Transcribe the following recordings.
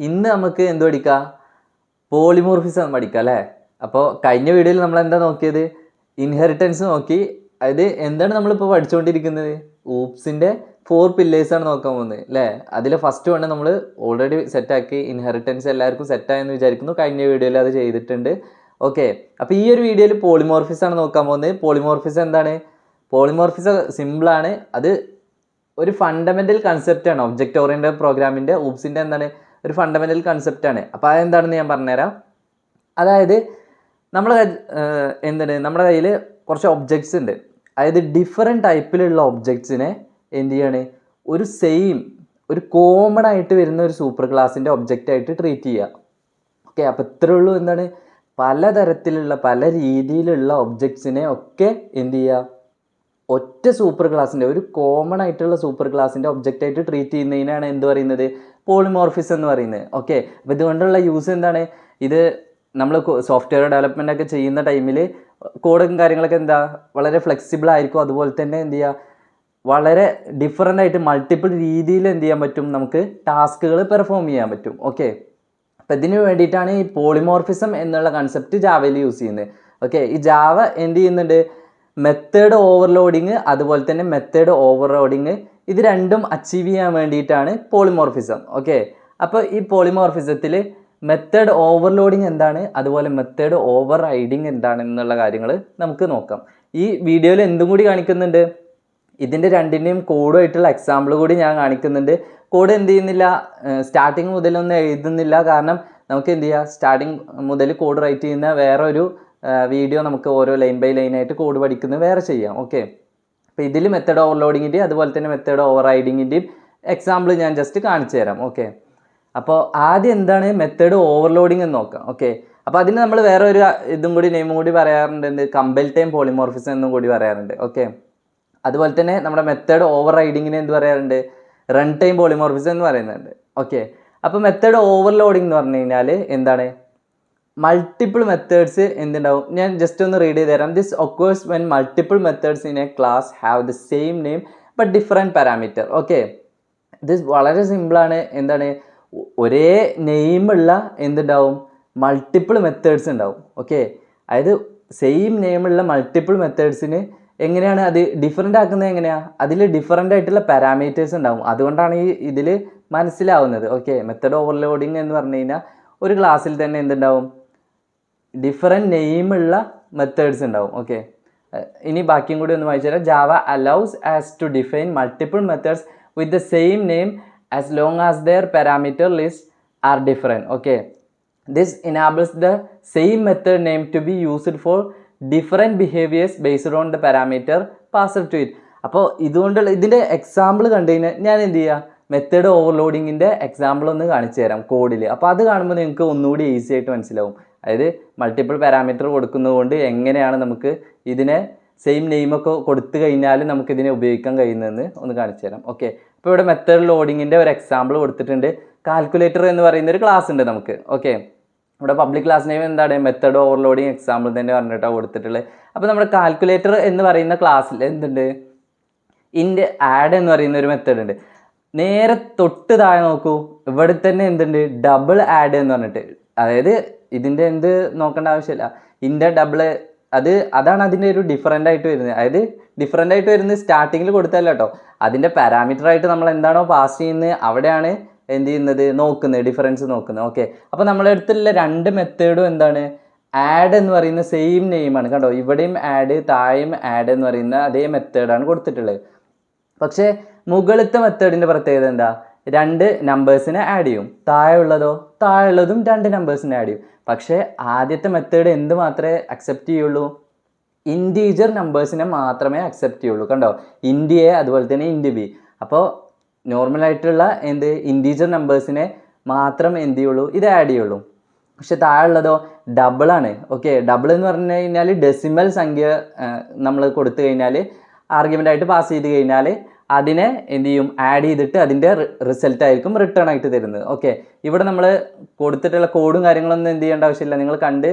ഇന്ന് നമുക്ക് എന്ത് പഠിക്കാം? പോളിമോർഫിസം പഠിക്കാം അല്ലേ? അപ്പോൾ കഴിഞ്ഞ വീഡിയോയിൽ നമ്മൾ എന്താ നോക്കിയത്? ഇൻഹെറിറ്റൻസ് നോക്കി. അത് എന്താണ് നമ്മളിപ്പോൾ പഠിച്ചുകൊണ്ടിരിക്കുന്നത്? ഊപ്സിൻ്റെ 4 പില്ലേഴ്സാണ് നോക്കാൻ പോകുന്നത് അല്ലേ? അതിൽ ഫസ്റ്റ് വൺ നമ്മൾ ഓൾറെഡി സെറ്റാക്കി. ഇൻഹെറിറ്റൻസ് എല്ലാവർക്കും സെറ്റായെന്ന് വിചാരിക്കുന്നു. കഴിഞ്ഞ വീഡിയോയിൽ അത് ചെയ്തിട്ടുണ്ട്. ഓക്കെ, അപ്പോൾ ഈ ഒരു വീഡിയോയിൽ പോളിമോർഫിസാണ് നോക്കാൻ പോകുന്നത്. പോളിമോർഫിസം എന്താണ്? പോളിമോർഫിസം സിമ്പിളാണ്. അത് ഒരു ഫണ്ടമെൻ്റൽ കൺസെപ്റ്റാണ്. ഒബ്ജക്റ്റ് ഓറിയൻറ്റഡ് പ്രോഗ്രാമിൻ്റെ ഊപ്സിൻ്റെ എന്താണ് ഒരു ഫണ്ടമെൻ്റൽ കൺസെപ്റ്റാണ്. അപ്പോൾ അതെന്താണെന്ന് ഞാൻ പറഞ്ഞുതരാം. അതായത് നമ്മുടെ കയ്യിൽ കുറച്ച് ഒബ്ജക്ട്സ് ഉണ്ട്. അതായത് ഡിഫറെൻറ്റ് ടൈപ്പിലുള്ള ഒബ്ജക്ട്സിനെ എന്ത് ചെയ്യാണ്, ഒരു കോമൺ ആയിട്ട് വരുന്ന ഒരു സൂപ്പർ ക്ലാസിൻ്റെ ഒബ്ജക്റ്റായിട്ട് ട്രീറ്റ് ചെയ്യുക. ഓക്കെ, അപ്പോൾ ഇത്രയേ ഉള്ളൂ. എന്താണ്, പലതരത്തിലുള്ള പല രീതിയിലുള്ള ഒബ്ജക്ട്സിനെ ഒക്കെ എന്ത് ചെയ്യുക, ഒറ്റ സൂപ്പർ ക്ലാസിൻ്റെ ഒരു കോമൺ ആയിട്ടുള്ള സൂപ്പർ ക്ലാസിൻ്റെ ഒബ്ജക്റ്റായിട്ട് ട്രീറ്റ് ചെയ്യുന്നതിനാണ് എന്ത് പറയുന്നത്? പോളിമോർഫിസം എന്ന് പറയുന്നത്. ഓക്കെ, അപ്പോൾ ഇതുകൊണ്ടുള്ള യൂസ് എന്താണ്? ഇത് നമ്മൾ സോഫ്റ്റ്വെയർ ഡെവലപ്മെൻ്റ് ഒക്കെ ചെയ്യുന്ന ടൈമിൽ കോഡും കാര്യങ്ങളൊക്കെ എന്താ വളരെ ഫ്ലെക്സിബിൾ ആയിരിക്കും. അതുപോലെ തന്നെ എന്ത് ചെയ്യുക, വളരെ ഡിഫറൻ്റ് ആയിട്ട് മൾട്ടിപ്പിൾ രീതിയിൽ എന്ത് ചെയ്യാൻ പറ്റും, നമുക്ക് ടാസ്കുകൾ പെർഫോം ചെയ്യാൻ പറ്റും. ഓക്കെ, അപ്പം ഇതിന് വേണ്ടിയിട്ടാണ് ഈ പോളിമോർഫിസം എന്നുള്ള കൺസെപ്റ്റ് ജാവയിൽ യൂസ് ചെയ്യുന്നത്. ഓക്കെ, ഈ ജാവ എന്ത് ചെയ്യുന്നുണ്ട്? മെത്തേഡ് ഓവർലോഡിങ് അതുപോലെ തന്നെ മെത്തേഡ് ഓവർലോഡിങ് ഇത് രണ്ടും അച്ചീവ് ചെയ്യാൻ വേണ്ടിയിട്ടാണ് പോളിമോർഫിസം. ഓക്കെ, അപ്പോൾ ഈ പോളിമോർഫിസത്തിൽ മെത്തേഡ് ഓവർലോഡിങ് എന്താണ്, അതുപോലെ മെത്തേഡ് ഓവർ റൈഡിങ് എന്താണ് എന്നുള്ള കാര്യങ്ങൾ നമുക്ക് നോക്കാം. ഈ വീഡിയോയിൽ എന്തും കൂടി കാണിക്കുന്നുണ്ട്, ഇതിൻ്റെ രണ്ടിൻ്റെയും കോഡുമായിട്ടുള്ള എക്സാമ്പിൾ കൂടി ഞാൻ കാണിക്കുന്നുണ്ട്. കോഡ് എന്ത് ചെയ്യുന്നില്ല, സ്റ്റാർട്ടിങ് മുതലൊന്നും എഴുതുന്നില്ല. കാരണം നമുക്ക് എന്ത് ചെയ്യുക, സ്റ്റാർട്ടിങ് മുതൽ കോഡ് റൈറ്റ് ചെയ്യുന്ന വേറൊരു വീഡിയോ നമുക്ക് ഓരോ ലൈൻ ബൈ ലൈനായിട്ട് കോഡ് പഠിക്കുന്നത് വേറെ ചെയ്യാം. ഓക്കെ, അപ്പോൾ ഇതിൽ മെത്തേഡ് ഓവർലോഡിങ്ങിൻ്റെയും അതുപോലെ തന്നെ മെത്തേഡ് ഓവർ റൈഡിങ്ങിൻ്റെയും എക്സാമ്പിൾ ഞാൻ ജസ്റ്റ് കാണിച്ചു തരാം. ഓക്കെ, അപ്പോൾ ആദ്യം എന്താണ് മെത്തേഡ് ഓവർലോഡിങ് എന്ന് നോക്കാം. ഓക്കെ, അപ്പോൾ അതിന് നമ്മൾ വേറെ ഒരു ഇതും കൂടി നെയിമും കൂടി പറയാറുണ്ട്, എന്ത്, കമ്പൽ ടൈം പോളിമോർഫിസം എന്നും കൂടി പറയാറുണ്ട്. ഓക്കെ, അതുപോലെ തന്നെ നമ്മുടെ മെത്തേഡ് ഓവർ റൈഡിങ്ങിന് എന്ത് പറയാറുണ്ട്? റൺ ടൈം പോളിമോർഫിസം എന്ന് പറയുന്നുണ്ട്. ഓക്കെ, അപ്പോൾ മെത്തേഡ് ഓവർലോഡിങ് എന്ന് പറഞ്ഞു കഴിഞ്ഞാൽ എന്താണ്, മൾട്ടിപ്പിൾ മെത്തേഡ്സ് എന്തുണ്ടാവും, ഞാൻ ജസ്റ്റ് ഒന്ന് റീഡ് ചെയ്ത് തരാം. This occurs when multiple methods in A class have the same name but different parameter. Okay, ഇത് വളരെ സിമ്പിളാണ്. എന്താണ്, ഒരേ നെയിമുള്ള എന്തുണ്ടാവും, മൾട്ടിപ്പിൾ മെത്തേഡ്സ് ഉണ്ടാവും. ഓക്കെ, അതായത് സെയിം നെയിമുള്ള മൾട്ടിപ്പിൾ മെത്തേഡ്സിന് എങ്ങനെയാണ് അത് ഡിഫറെൻ്റ് ആക്കുന്നത്? എങ്ങനെയാണ്, അതിൽ ഡിഫറെൻ്റ് ആയിട്ടുള്ള പാരാമീറ്റേഴ്സ് ഉണ്ടാവും. അതുകൊണ്ടാണ് ഇതിൽ മനസ്സിലാവുന്നത്. ഓക്കെ, മെത്തേഡ് ഓവർലോഡിങ് എന്ന് പറഞ്ഞു കഴിഞ്ഞാൽ ഒരു ക്ലാസ്സിൽ തന്നെ എന്തുണ്ടാവും, ഡിഫറെൻറ്റ് നെയിമുള്ള മെത്തേഡ്സ് ഉണ്ടാവും. ഓക്കെ, ഇനി ബാക്കിയും കൂടി ഒന്ന് വായിച്ചു തരാം. Java allows us to define multiple methods with the same name as long as their parameter list are different. Okay, this enables the same method name to be used for different behaviors based on the parameter passed to it. അപ്പോൾ ഇതുകൊണ്ടുള്ള ഇതിൻ്റെ example കണ്ടു കഴിഞ്ഞാൽ ഞാൻ എന്ത് ചെയ്യുക, method ഓവർലോഡിങ്ങിൻ്റെ example ഒന്ന് കാണിച്ചു തരാം കോഡിൽ. അപ്പോൾ അത് കാണുമ്പോൾ നിങ്ങൾക്ക് ഒന്നുകൂടി ഈസി ആയിട്ട് മനസ്സിലാവും. അതായത് മൾട്ടിപ്പിൾ പാരാമീറ്റർ കൊടുക്കുന്നതുകൊണ്ട് എങ്ങനെയാണ് നമുക്ക് ഇതിനെ സെയിം നെയിമൊക്കെ കൊടുത്തു കഴിഞ്ഞാൽ നമുക്കിതിനെ ഉപയോഗിക്കാൻ കഴിയുന്നതെന്ന് ഒന്ന് കാണിച്ചു തരാം. ഓക്കെ, അപ്പോൾ ഇവിടെ മെത്തേഡ് ലോഡിങ്ങിൻ്റെ ഒരു എക്സാമ്പിൾ കൊടുത്തിട്ടുണ്ട്. കാൽക്കുലേറ്റർ എന്ന് പറയുന്ന ഒരു ക്ലാസ് ഉണ്ട് നമുക്ക്. ഓക്കെ, ഇവിടെ പബ്ലിക് ക്ലാസ് നെയിം എന്താണ്, മെത്തേഡ് ഓവർലോഡിങ് എക്സാമ്പിൾ തന്നെ പറഞ്ഞിട്ടാണ് കൊടുത്തിട്ടുള്ളത്. അപ്പോൾ നമ്മുടെ കാൽക്കുലേറ്റർ എന്ന് പറയുന്ന ക്ലാസ്സിൽ എന്തുണ്ട്, ഇൻ്റെ ആഡ് എന്ന് പറയുന്ന ഒരു മെത്തേഡ് ഉണ്ട്. നേരെ തൊട്ട് താഴെ നോക്കൂ, ഇവിടെ തന്നെ എന്തുണ്ട്, ഡബിൾ ആഡ് എന്ന് പറഞ്ഞിട്ട്. അതായത് ഇതിൻ്റെ എന്ത് നോക്കേണ്ട ആവശ്യമില്ല, ഇൻ്റെ ഡബിൾ അതാണ് അതിൻ്റെ ഒരു ഡിഫറൻ്റ് ആയിട്ട് വരുന്നത്. അതായത് ഡിഫറൻ്റ് ആയിട്ട് വരുന്നത് സ്റ്റാർട്ടിങ്ങിൽ കൊടുത്തല്ല കേട്ടോ, അതിൻ്റെ പാരാമീറ്ററായിട്ട് നമ്മൾ എന്താണോ പാസ് ചെയ്യുന്നത് അവിടെയാണ് എന്ത് ചെയ്യുന്നത്, നോക്കുന്നത്, ഡിഫറൻസ് നോക്കുന്നത്. ഓക്കെ, അപ്പോൾ നമ്മളെ അടുത്തുള്ള രണ്ട് മെത്തേഡും എന്താണ്, ആഡ് എന്ന് പറയുന്ന സെയിം നെയിമാണ്. കണ്ടോ, ഇവിടെയും ആഡ്, താഴെയും ആഡ് എന്ന് പറയുന്ന അതേ മെത്തേഡാണ് കൊടുത്തിട്ടുള്ളത്. പക്ഷേ മുകളിലത്തെ മെത്തേഡിൻ്റെ പ്രത്യേകത എന്താ, രണ്ട് നമ്പേഴ്സിനെ ആഡ് ചെയ്യും, താഴെയുള്ളതും രണ്ട് നമ്പേഴ്സിനെ ആഡ് ചെയ്യും. പക്ഷേ ആദ്യത്തെ മെത്തേഡ് എന്ത് മാത്രമേ അക്സെപ്റ്റ് ചെയ്യുള്ളൂ, ഇൻറ്റീജർ നമ്പേഴ്സിനെ മാത്രമേ അക്സെപ്റ്റ് ചെയ്യുള്ളൂ. കണ്ടോ, ഇൻറ്റ് എ അതുപോലെ തന്നെ ഇൻറ്റ് ബി. അപ്പോൾ നോർമലായിട്ടുള്ള ഇൻറ്റീജർ നമ്പേഴ്സിനെ മാത്രം എന്ത് ചെയ്യുള്ളൂ, ഇത് ആഡ് ചെയ്യുള്ളൂ. പക്ഷെ താഴെയുള്ളതോ ഡബിളാണ്. ഓക്കെ, ഡബിൾ എന്ന് പറഞ്ഞു കഴിഞ്ഞാൽ ഡെസിമൽ സംഖ്യ നമ്മൾ കൊടുത്തു കഴിഞ്ഞാൽ ആർഗ്യുമെൻ്റ് ആയിട്ട് പാസ് ചെയ്ത് കഴിഞ്ഞാൽ അതിനെ എന്ത് ചെയ്യും, ആഡ് ചെയ്തിട്ട് അതിൻ്റെ റിസൾട്ട് ആയിരിക്കും റിട്ടേൺ ആയിട്ട് തരുന്നത്. ഓക്കെ, ഇവിടെ നമ്മൾ കൊടുത്തിട്ടുള്ള കോഡും കാര്യങ്ങളൊന്നും എന്ത് ചെയ്യേണ്ട ആവശ്യമില്ല, നിങ്ങൾ കണ്ട്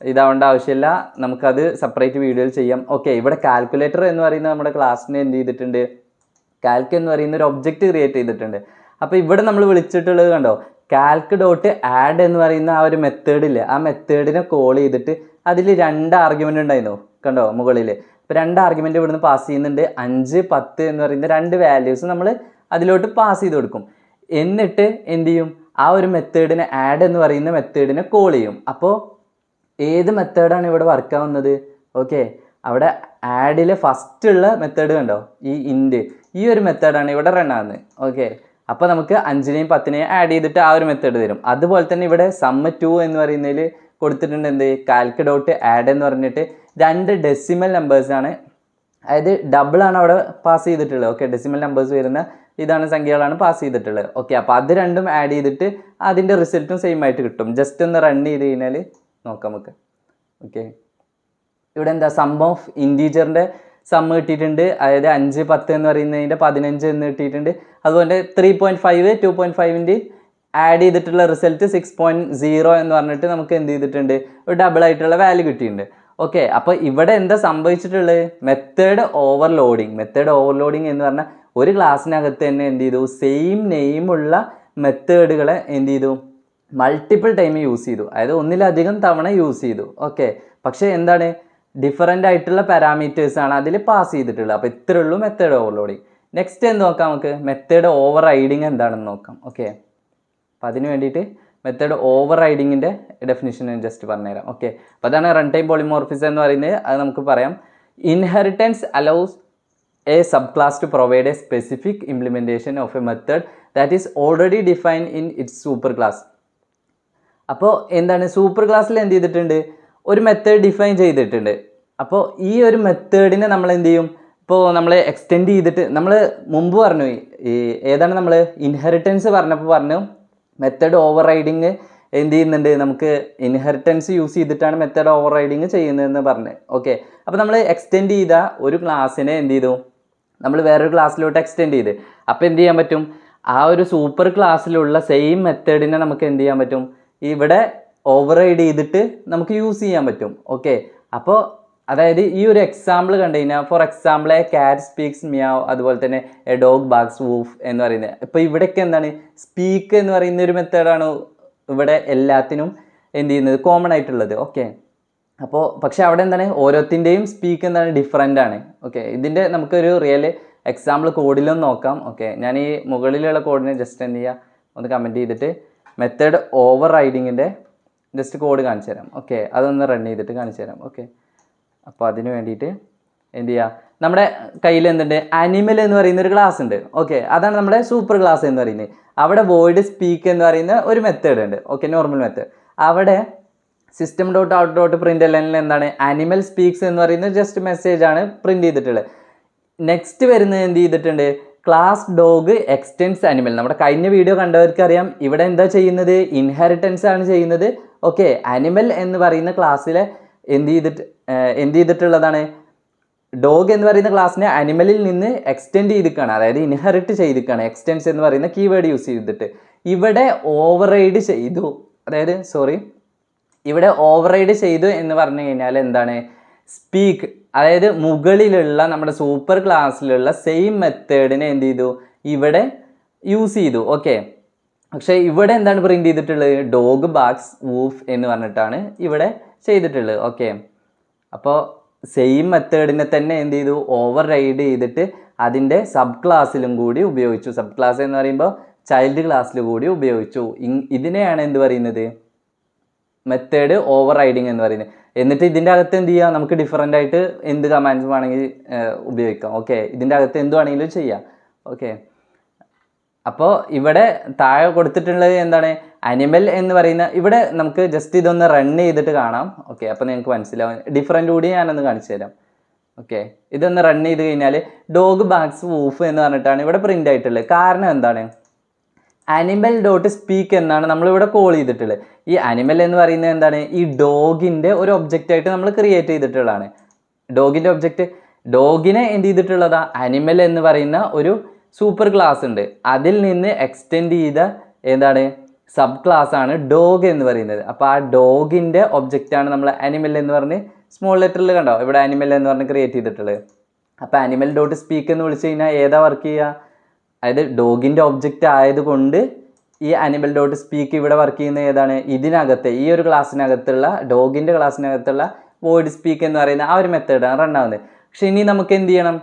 ഇതാവേണ്ട ആവശ്യമില്ല, നമുക്കത് സെപ്പറേറ്റ് വീഡിയോയിൽ ചെയ്യാം. ഓക്കെ, ഇവിടെ കാൽക്കുലേറ്റർ എന്ന് പറയുന്ന നമ്മുടെ ക്ലാസ്സിനെ എന്ത് ചെയ്തിട്ടുണ്ട്, കാൽക്ക് എന്ന് പറയുന്ന ഒരു ഒബ്ജക്റ്റ് ക്രിയേറ്റ് ചെയ്തിട്ടുണ്ട്. അപ്പോൾ ഇവിടെ നമ്മൾ വിളിച്ചിട്ടുള്ളത് കണ്ടോ, കാൽക്ക് ഡോട്ട് ആഡ് എന്ന് പറയുന്ന ആ ഒരു മെത്തേഡില്ലേ, ആ മെത്തേഡിനെ കോൾ ചെയ്തിട്ട് അതിൽ 2 ആർഗ്യുമെൻ്റ് ഉണ്ടായിരുന്നു കണ്ടോ മുകളിൽ. അപ്പോൾ 2 ആർഗ്യുമെൻ്റ് ഇവിടുന്ന് പാസ് ചെയ്യുന്നുണ്ട്. 5, 10 എന്ന് പറയുന്ന 2 വാല്യൂസ് നമ്മൾ അതിലോട്ട് പാസ് ചെയ്ത് കൊടുക്കും. എന്നിട്ട് എന്ത് ചെയ്യും, ആ ഒരു മെത്തേഡിനെ ആഡ് എന്ന് പറയുന്ന മെത്തേഡിനെ കോൾ ചെയ്യും. അപ്പോൾ ഏത് മെത്തേഡാണ് ഇവിടെ വർക്ക് ആവുന്നത്? ഓക്കെ, അവിടെ ആഡിലെ ഫസ്റ്റ് ഉള്ള മെത്തേഡ് കണ്ടോ, ഈ ഇൻഡ്, ഈ ഒരു മെത്തേഡാണ് ഇവിടെ റൺ ആവുന്നത്. ഓക്കെ, അപ്പോൾ നമുക്ക് 5നെയും 10നെയും ആഡ് ചെയ്തിട്ട് ആ ഒരു മെത്തേഡ് തരും. അതുപോലെ തന്നെ ഇവിടെ സമ്മ് 2 എന്ന് പറയുന്നതിൽ കൊടുത്തിട്ടുണ്ട് എന്ത്, കാൽക്ക് ഡോട്ട് ആഡ് എന്ന് പറഞ്ഞിട്ട് 2 ഡെസിമൽ നമ്പേഴ്സാണ്, അതായത് ഡബിളാണ് അവിടെ പാസ് ചെയ്തിട്ടുള്ളത്. ഓക്കെ, ഡെസിമൽ നമ്പേഴ്സ് വരുന്ന ഇതാണ് സംഖ്യകളാണ് പാസ് ചെയ്തിട്ടുള്ളത്. ഓക്കെ, അപ്പോൾ അത് രണ്ടും ആഡ് ചെയ്തിട്ട് അതിൻ്റെ റിസൾട്ടും സെയിം ആയിട്ട് കിട്ടും. ജസ്റ്റ് ഒന്ന് റൺ ചെയ്ത് കഴിഞ്ഞാൽ നോക്കാം നമുക്ക്. ഓക്കെ, ഇവിടെ എന്താ സം ഓഫ് ഇൻറ്റീജറിൻ്റെ സമ്മ് കിട്ടിയിട്ടുണ്ട്, അതായത് 5, 10 എന്ന് പറയുന്നതിൻ്റെ 15 എന്ന് കിട്ടിയിട്ടുണ്ട്. അതുപോലെ 3.5 2.5ൻ്റെ ആഡ് ചെയ്തിട്ടുള്ള റിസൾട്ട് 6.0 എന്ന് പറഞ്ഞിട്ട് നമുക്ക് എന്ത് ചെയ്തിട്ടുണ്ട്, ഒരു ഡബിൾ ആയിട്ടുള്ള വാല്യൂ കിട്ടിയിട്ടുണ്ട്. ഓക്കെ, അപ്പോൾ ഇവിടെ എന്താ സംഭവിച്ചിട്ടുള്ളത്, മെത്തേഡ് ഓവർലോഡിങ് എന്ന് പറഞ്ഞാൽ ഒരു ക്ലാസ്സിനകത്ത് തന്നെ എന്ത് ചെയ്തു, സെയിം നെയിമുള്ള മെത്തേഡുകളെ എന്ത് ചെയ്തു, മൾട്ടിപ്പിൾ ടൈം യൂസ് ചെയ്തു, അതായത് ഒന്നിലധികം തവണ യൂസ് ചെയ്തു. ഓക്കെ, പക്ഷേ എന്താണ്, ഡിഫറൻ്റ് ആയിട്ടുള്ള പാരാമീറ്റേഴ്സാണ് അതിൽ പാസ് ചെയ്തിട്ടുള്ളത്. അപ്പോൾ ഇത്രേ ഉള്ളൂ മെത്തേഡ് ഓവർലോഡിങ്. നെക്സ്റ്റ് എന്ത് നോക്കാം നമുക്ക്, മെത്തേഡ് ഓവർ റൈഡിങ് എന്താണെന്ന് നോക്കാം. ഓക്കെ, അപ്പോൾ അതിന് വേണ്ടിയിട്ട് മെത്തേഡ് ഓവർ റൈഡിങ്ങിൻ്റെ ഡെഫിനിഷൻ ജസ്റ്റ് പറഞ്ഞുതരാം. ഓക്കെ, അപ്പോൾ അതാണ് റൺ ടൈം പോളിമോർഫിസം എന്ന് പറയുന്നത്. അത് നമുക്ക് പറയാം, inheritance allows a subclass to provide a specific implementation of a method that is already defined in its superclass. അപ്പോൾ എന്താണ്, സൂപ്പർ ക്ലാസ്സിൽ എന്ത് ചെയ്തിട്ടുണ്ട്, ഒരു മെത്തേഡ് ഡിഫൈൻ ചെയ്തിട്ടുണ്ട്. അപ്പോൾ ഈ ഒരു മെത്തേഡിനെ നമ്മൾ എന്ത് ചെയ്യും, ഇപ്പോൾ നമ്മൾ എക്സ്റ്റെൻഡ് ചെയ്തിട്ട്, നമ്മൾ മുമ്പ് പറഞ്ഞു ഈ ഏതാണ് നമ്മൾ ഇൻഹെറിറ്റൻസ് പറഞ്ഞപ്പോൾ പറഞ്ഞു മെത്തേഡ് ഓവർ റൈഡിങ് എന്ത് ചെയ്യുന്നുണ്ട്, നമുക്ക് ഇൻഹെറിറ്റൻസ് യൂസ് ചെയ്തിട്ടാണ് മെത്തേഡ് ഓവർ റൈഡിങ് ചെയ്യുന്നതെന്ന് പറഞ്ഞ്. ഓക്കെ, അപ്പോൾ നമ്മൾ എക്സ്റ്റെൻഡ് ചെയ്ത ഒരു ക്ലാസ്സിനെ എന്ത് ചെയ്തു, നമ്മൾ വേറൊരു ക്ലാസ്സിലോട്ട് എക്സ്റ്റെൻഡ് ചെയ്ത്, അപ്പോൾ എന്ത് ചെയ്യാൻ പറ്റും, ആ ഒരു സൂപ്പർ ക്ലാസ്സിലുള്ള സെയിം മെത്തേഡിനെ നമുക്ക് എന്ത് ചെയ്യാൻ പറ്റും, ഇവിടെ ഓവർ റൈഡ് ചെയ്തിട്ട് നമുക്ക് യൂസ് ചെയ്യാൻ പറ്റും. ഓക്കെ, അപ്പോൾ അതായത് ഈ ഒരു എക്സാമ്പിൾ കണ്ടു കഴിഞ്ഞാൽ, for example A cat speaks meow, അതുപോലെ തന്നെ എ ഡോഗ് ബാഗ്സ് വൂഫ് എന്ന് പറയുന്നത്. ഇപ്പോൾ ഇവിടെയൊക്കെ എന്താണ്, സ്പീക്ക് എന്ന് പറയുന്ന ഒരു മെത്തേഡാണ് ഇവിടെ എല്ലാത്തിനും എന്ത് ചെയ്യുന്നത്, കോമൺ ആയിട്ടുള്ളത്. ഓക്കെ, അപ്പോൾ പക്ഷേ അവിടെ എന്താണ്, ഓരോത്തിൻ്റെയും സ്പീക്ക് എന്താണ് ഡിഫറെൻ്റ് ആണ്. ഓക്കെ, ഇതിൻ്റെ നമുക്കൊരു റിയൽ എക്സാമ്പിൾ കോഡിലൊന്ന് നോക്കാം. ഓക്കെ, ഞാൻ ഈ മുകളിലുള്ള കോഡിനെ ജസ്റ്റ് എന്ത് ചെയ്യുക, ഒന്ന് കമൻറ്റ് ചെയ്തിട്ട് മെത്തേഡ് ഓവർ റൈഡിങ്ങിൻ്റെ ജസ്റ്റ് കോഡ് കാണിച്ചു തരാം. ഓക്കെ, അതൊന്ന് റൺ ചെയ്തിട്ട് കാണിച്ചു തരാം. ഓക്കെ, അപ്പോൾ അതിന് വേണ്ടിയിട്ട് എന്ത് ചെയ്യുക, നമ്മുടെ കയ്യിൽ എന്തുണ്ട്, അനിമൽ എന്ന് പറയുന്ന ഒരു ക്ലാസ് ഉണ്ട്. ഓക്കെ, അതാണ് നമ്മുടെ സൂപ്പർ ക്ലാസ് എന്ന് പറയുന്നത്. അവിടെ വോയിഡ് സ്പീക്ക് എന്ന് പറയുന്ന ഒരു മെത്തേഡ് ഉണ്ട്. Okay, normal method. അവിടെ system dot out dot print എല്ലാം എന്താണ്, അനിമൽ സ്പീക്സ് എന്ന് പറയുന്നത് ജസ്റ്റ് മെസ്സേജ് ആണ് പ്രിൻ്റ് ചെയ്തിട്ടുള്ളത്. നെക്സ്റ്റ് വരുന്നത് എന്ത് ചെയ്തിട്ടുണ്ട്, ക്ലാസ് ഡോഗ് എക്സ്റ്റെൻസ് അനിമൽ. നമ്മുടെ കഴിഞ്ഞ വീഡിയോ കണ്ടവർക്ക് അറിയാം, ഇവിടെ എന്താ ചെയ്യുന്നത്, ഇൻഹെറിറ്റൻസ് ആണ് ചെയ്യുന്നത്. ഓക്കെ, അനിമൽ എന്ന് പറയുന്ന ക്ലാസ്സിലെ എന്ത് ചെയ്തിട്ടുള്ളതാണ്, ഡോഗ് എന്ന് പറയുന്ന ക്ലാസ്സിനെ അനിമലിൽ നിന്ന് എക്സ്റ്റെൻഡ് ചെയ്തിരിക്കുകയാണ്, അതായത് ഇൻഹെറിറ്റ് ചെയ്തിരിക്കുകയാണ്, എക്സ്റ്റെൻസ് എന്ന് പറയുന്ന കീവേഡ് യൂസ് ചെയ്തിട്ട്. ഇവിടെ ഓവർറൈഡ് ചെയ്തു, അതായത് ഇവിടെ ഓവർറൈഡ് ചെയ്തു എന്ന് പറഞ്ഞു കഴിഞ്ഞാൽ എന്താണ്, സ്പീക്ക്, അതായത് മുകളിലുള്ള നമ്മുടെ സൂപ്പർ ക്ലാസ്സിലുള്ള സെയിം മെത്തേഡിനെ എന്ത് ചെയ്തു, ഇവിടെ യൂസ് ചെയ്തു. ഓക്കെ, പക്ഷേ ഇവിടെ എന്താണ് പ്രിൻ്റ് ചെയ്തിട്ടുള്ളത്, ഡോഗ് ബാഗ്സ് വൂഫ് എന്ന് പറഞ്ഞിട്ടാണ് ഇവിടെ ചെയ്തിട്ടുള്ളത്. ഓക്കെ, അപ്പോൾ സെയിം മെത്തേഡിനെ തന്നെ എന്ത് ചെയ്തു, ഓവർ റൈഡ് ചെയ്തിട്ട് അതിൻ്റെ സബ് ക്ലാസ്സിലും കൂടി ഉപയോഗിച്ചു. സബ് ക്ലാസ് എന്ന് പറയുമ്പോൾ ചൈൽഡ് ക്ലാസ്സിൽ കൂടി ഉപയോഗിച്ചു. ഇതിനെയാണ് എന്ത് പറയുന്നത്, മെത്തേഡ് ഓവർ റൈഡിങ് എന്ന് പറയുന്നത്. എന്നിട്ട് ഇതിൻ്റെ അകത്ത് എന്ത് ചെയ്യുക, നമുക്ക് ഡിഫറൻ്റ് ആയിട്ട് എന്ത് കമാൻഡ്സ് വേണമെങ്കിൽ ഉപയോഗിക്കാം. ഓക്കെ, ഇതിൻ്റെ അകത്ത് എന്ത് വേണമെങ്കിലും ചെയ്യാം. ഓക്കെ, അപ്പോൾ ഇവിടെ താഴെ കൊടുത്തിട്ടുള്ളത് എന്താണ്, അനിമൽ എന്ന് പറയുന്ന, ഇവിടെ നമുക്ക് ജസ്റ്റ് ഇതൊന്ന് റൺ ചെയ്തിട്ട് കാണാം. ഓക്കെ, അപ്പോൾ നിങ്ങൾക്ക് മനസ്സിലാവും, ഡിഫറൻ്റ് കൂടി ഞാനൊന്ന് കാണിച്ചു തരാം. ഓക്കെ, ഇതൊന്ന് റൺ ചെയ്ത് കഴിഞ്ഞാൽ ഡോഗ് ബാഗ്സ് വൂഫ് എന്ന് പറഞ്ഞിട്ടാണ് ഇവിടെ പ്രിൻ്റ് ആയിട്ടുള്ളത്. കാരണം എന്താണ്, അനിമൽ ഡോട്ട് സ്പീക്ക് എന്നാണ് നമ്മളിവിടെ കോൾ ചെയ്തിട്ടുള്ളത്. ഈ അനിമൽ എന്ന് പറയുന്നത് എന്താണ്, ഈ ഡോഗിൻ്റെ ഒരു ഒബ്ജക്റ്റ് ആയിട്ട് നമ്മൾ ക്രിയേറ്റ് ചെയ്തിട്ടുള്ളതാണ്. ഡോഗിൻ്റെ ഒബ്ജക്റ്റ്, ഡോഗിനെ എന്ത് ചെയ്തിട്ടുള്ളതാ, അനിമൽ എന്ന് പറയുന്ന ഒരു സൂപ്പർ ക്ലാസ് ഉണ്ട്, അതിൽ നിന്ന് എക്സ്റ്റെൻഡ് ചെയ്ത എന്താണ് സബ് ക്ലാസ് ആണ് ഡോഗ് എന്ന് പറയുന്നത്. അപ്പോൾ ആ ഡോഗിൻ്റെ ഒബ്ജക്റ്റാണ് നമ്മൾ അനിമൽ എന്ന് പറഞ്ഞ് സ്മോൾ ലെറ്ററിൽ കണ്ടോ ഇവിടെ അനിമൽ എന്ന് പറഞ്ഞ് ക്രിയേറ്റ് ചെയ്തിട്ടുള്ളത്. അപ്പോൾ അനിമൽ ഡോട്ട് സ്പീക്ക് എന്ന് വിളിച്ച് കഴിഞ്ഞാൽ ഏതാ വർക്ക് ചെയ്യുക, അതായത് ഡോഗിൻ്റെ ഒബ്ജക്റ്റ് ആയതുകൊണ്ട് ഈ അനിമൽ ഡോട്ട് സ്പീക്ക് ഇവിടെ വർക്ക് ചെയ്യുന്ന ഏതാണ്, ഇതിനകത്ത് ഈ ഒരു ക്ലാസ്സിനകത്തുള്ള ഡോഗിൻ്റെ ക്ലാസ്സിനകത്തുള്ള വോയിഡ് സ്പീക്ക് എന്ന് പറയുന്ന ആ ഒരു മെത്തേഡാണ് റൺ ആവുന്നത്. പക്ഷെ ഇനി നമുക്ക് എന്ത് ചെയ്യണം,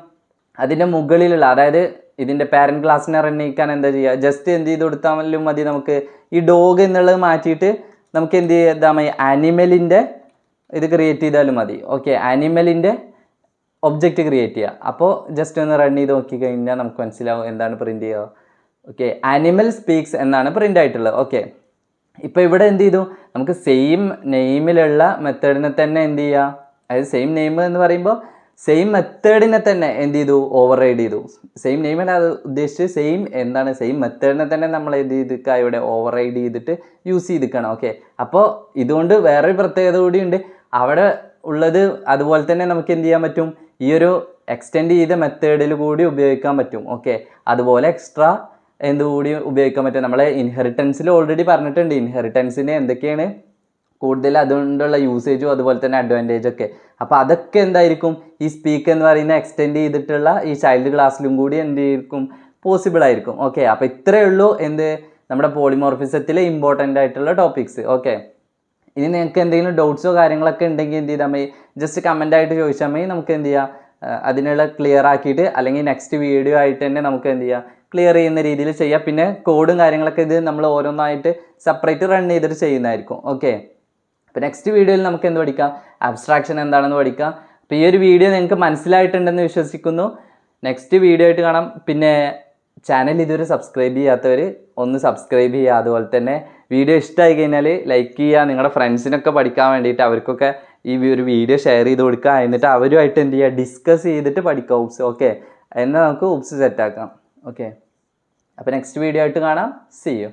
അതിൻ്റെ മുകളിലുള്ള അതായത് ഇതിൻ്റെ പാരൻറ്റ് ക്ലാസ്സിനെ റൺ ചെയ്യിക്കാൻ എന്താ ചെയ്യുക, ജസ്റ്റ് എന്ത് ചെയ്ത് കൊടുത്താലും മതി, നമുക്ക് ഈ ഡോഗ് എന്നുള്ളത് മാറ്റിയിട്ട് നമുക്ക് എന്ത് ചെയ്താൽ മതി, ആനിമലിൻ്റെ ഇത് ക്രിയേറ്റ് ചെയ്താലും മതി. ഓക്കെ, ആനിമലിൻ്റെ ഒബ്ജക്റ്റ് ക്രിയേറ്റ് ചെയ്യുക. അപ്പോൾ ജസ്റ്റ് ഒന്ന് റൺ ചെയ്ത് നോക്കിക്കഴിഞ്ഞാൽ നമുക്ക് മനസ്സിലാവും എന്താണ് പ്രിൻറ്റ് ചെയ്യുക. ഓക്കെ, ആനിമൽ സ്പീക്സ് എന്നാണ് പ്രിൻ്റ് ആയിട്ടുള്ളത്. ഓക്കെ, ഇപ്പോൾ ഇവിടെ എന്ത് ചെയ്തു, നമുക്ക് സെയിം നെയിമിലുള്ള മെത്തേഡിനെ തന്നെ എന്ത് ചെയ്യുക, അതായത് സെയിം നെയിം എന്ന് പറയുമ്പോൾ സെയിം മെത്തേഡിനെ തന്നെ എന്ത് ചെയ്തു, ഓവർ റൈഡ് ചെയ്തു. സെയിം നെയിമല്ല അത് ഉദ്ദേശിച്ച് സെയിം എന്താണ്, സെയിം മെത്തേഡിനെ തന്നെ നമ്മൾ എന്ത് ചെയ്തിക്കുക, ഇവിടെ ഓവർ റൈഡ് ചെയ്തിട്ട് യൂസ് ചെയ്തിരിക്കണം. ഓക്കെ, അപ്പോൾ ഇതുകൊണ്ട് വേറൊരു പ്രത്യേകത കൂടിയുണ്ട്. അവിടെ ഉള്ളത് അതുപോലെ തന്നെ നമുക്ക് എന്ത് ചെയ്യാൻ പറ്റും, ഈ ഒരു എക്സ്റ്റെൻഡ് ചെയ്ത മെത്തേഡിൽ കൂടി ഉപയോഗിക്കാൻ പറ്റും. ഓക്കെ, അതുപോലെ എക്സ്ട്രാ എന്തുകൂടി ഉപയോഗിക്കാൻ പറ്റും. നമ്മളെ ഇൻഹെറിറ്റൻസിൽ ഓൾറെഡി പറഞ്ഞിട്ടുണ്ട് ഇൻഹെറിറ്റൻസിന് എന്തൊക്കെയാണ് കൂടുതൽ അതുകൊണ്ടുള്ള യൂസേജും അതുപോലെ തന്നെ അഡ്വാൻറ്റേജൊക്കെ. അപ്പോൾ അതൊക്കെ എന്തായിരിക്കും ഈ സ്പീക്ക് എന്ന് പറയുന്ന എക്സ്റ്റെൻഡ് ചെയ്തിട്ടുള്ള ഈ ചൈൽഡ് ക്ലാസ്സിലും കൂടി എന്തായിരിക്കും പോസിബിൾ ആയിരിക്കും. ഓക്കെ, അപ്പോൾ ഇത്രയേ ഉള്ളൂ എന്ത് നമ്മുടെ പോളിമോർഫിസത്തിലെ ഇമ്പോർട്ടൻ്റ് ആയിട്ടുള്ള ടോപ്പിക്സ്. ഓക്കെ, ഇനി നിങ്ങൾക്ക് എന്തെങ്കിലും ഡൗട്ട്സോ കാര്യങ്ങളൊക്കെ ഉണ്ടെങ്കിൽ എന്ത് ചെയ്താൽ മതി, ജസ്റ്റ് കമൻ്റ് ആയിട്ട് ചോദിച്ചാൽ മതി. നമുക്ക് എന്ത് ചെയ്യാം, അതിനുള്ള ക്ലിയർ ആക്കിയിട്ട് അല്ലെങ്കിൽ നെക്സ്റ്റ് വീഡിയോ ആയിട്ട് തന്നെ നമുക്ക് എന്ത് ചെയ്യാം, ക്ലിയർ ചെയ്യുന്ന രീതിയിൽ ചെയ്യാം. പിന്നെ കോഡും കാര്യങ്ങളൊക്കെ ഇത് നമ്മൾ ഓരോന്നായിട്ട് സെപ്പറേറ്റ് റൺ ചെയ്തിട്ട് ചെയ്യുന്നതായിരിക്കും. ഓക്കെ, അപ്പോൾ നെക്സ്റ്റ് വീഡിയോയിൽ നമുക്ക് എന്ത് പഠിക്കാം, അബ്സ്ട്രാക്ഷൻ എന്താണെന്ന് പഠിക്കാം. അപ്പോൾ ഈ ഒരു വീഡിയോ നിങ്ങൾക്ക് മനസ്സിലായിട്ടുണ്ടെന്ന് വിശ്വസിക്കുന്നു. നെക്സ്റ്റ് വീഡിയോ ആയിട്ട് കാണാം. പിന്നെ ചാനൽ ഇതുവരെ സബ്സ്ക്രൈബ് ചെയ്യാത്തവർ ഒന്ന് സബ്സ്ക്രൈബ് ചെയ്യുക. അതുപോലെ തന്നെ വീഡിയോ ഇഷ്ടമായി കഴിഞ്ഞാൽ ലൈക്ക് ചെയ്യുക. നിങ്ങളുടെ ഫ്രണ്ട്സിനൊക്കെ പഠിക്കാൻ വേണ്ടിയിട്ട് അവർക്കൊക്കെ ഈ ഒരു വീഡിയോ ഷെയർ ചെയ്ത് കൊടുക്കുക. എന്നിട്ട് അവരുമായിട്ട് എന്ത് ചെയ്യുക, ഡിസ്കസ് ചെയ്തിട്ട് പഠിക്കുക ഊപ്സ്. ഓക്കെ, എന്നാൽ നമുക്ക് ഊപ്സ് സെറ്റാക്കാം. ഓക്കെ, അപ്പോൾ നെക്സ്റ്റ് വീഡിയോ ആയിട്ട് കാണാം. See U.